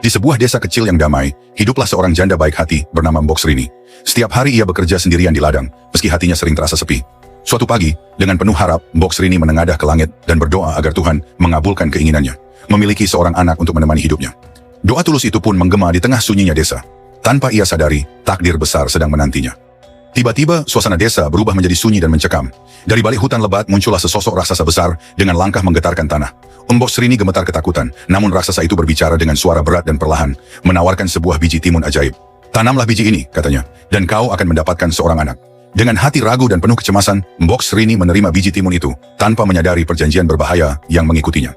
Di sebuah desa kecil yang damai, hiduplah seorang janda baik hati bernama Mbok Srini. Setiap hari ia bekerja sendirian di ladang, meski hatinya sering terasa sepi. Suatu pagi, dengan penuh harap, Mbok Srini menengadah ke langit dan berdoa agar Tuhan mengabulkan keinginannya, memiliki seorang anak untuk menemani hidupnya. Doa tulus itu pun menggema di tengah sunyinya desa. Tanpa ia sadari, takdir besar sedang menantinya. Tiba-tiba, suasana desa berubah menjadi sunyi dan mencekam. Dari balik hutan lebat muncullah sesosok raksasa besar dengan langkah menggetarkan tanah. Mbok Srini gemetar ketakutan, namun raksasa itu berbicara dengan suara berat dan perlahan, menawarkan sebuah biji timun ajaib. Tanamlah biji ini, katanya, dan kau akan mendapatkan seorang anak. Dengan hati ragu dan penuh kecemasan, Mbok Srini menerima biji timun itu, tanpa menyadari perjanjian berbahaya yang mengikutinya.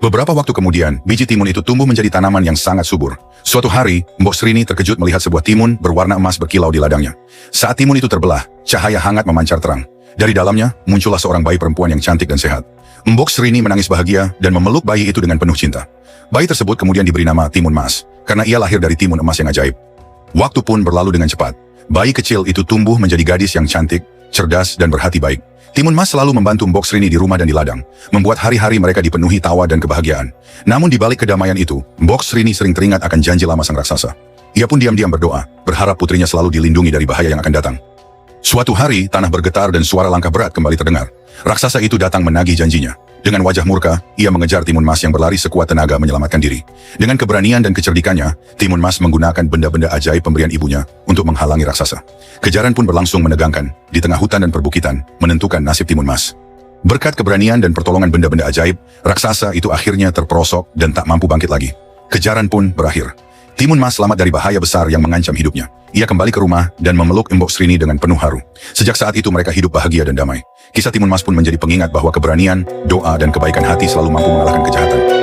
Beberapa waktu kemudian, biji timun itu tumbuh menjadi tanaman yang sangat subur. Suatu hari, Mbok Srini terkejut melihat sebuah timun berwarna emas berkilau di ladangnya. Saat timun itu terbelah, cahaya hangat memancar terang. Dari dalamnya, muncullah seorang bayi perempuan yang cantik dan sehat. Mbok Srini menangis bahagia dan memeluk bayi itu dengan penuh cinta. Bayi tersebut kemudian diberi nama Timun Mas, karena ia lahir dari timun emas yang ajaib. Waktu pun berlalu dengan cepat. Bayi kecil itu tumbuh menjadi gadis yang cantik, cerdas, dan berhati baik. Timun Mas selalu membantu Mbok Srini di rumah dan di ladang, membuat hari-hari mereka dipenuhi tawa dan kebahagiaan. Namun di balik kedamaian itu, Mbok Srini sering teringat akan janji lama sang raksasa. Ia pun diam-diam berdoa, berharap putrinya selalu dilindungi dari bahaya yang akan datang. Suatu hari, tanah bergetar dan suara langkah berat kembali terdengar. Raksasa itu datang menagih janjinya. Dengan wajah murka, ia mengejar Timun Mas yang berlari sekuat tenaga menyelamatkan diri. Dengan keberanian dan kecerdikannya, Timun Mas menggunakan benda-benda ajaib pemberian ibunya untuk menghalangi raksasa. Kejaran pun berlangsung menegangkan, di tengah hutan dan perbukitan, menentukan nasib Timun Mas. Berkat keberanian dan pertolongan benda-benda ajaib, raksasa itu akhirnya terperosok dan tak mampu bangkit lagi. Kejaran pun berakhir. Timun Mas selamat dari bahaya besar yang mengancam hidupnya. Ia kembali ke rumah dan memeluk Mbok Srini dengan penuh haru. Sejak saat itu mereka hidup bahagia dan damai. Kisah Timun Mas pun menjadi pengingat bahwa keberanian, doa, dan kebaikan hati selalu mampu mengalahkan kejahatan.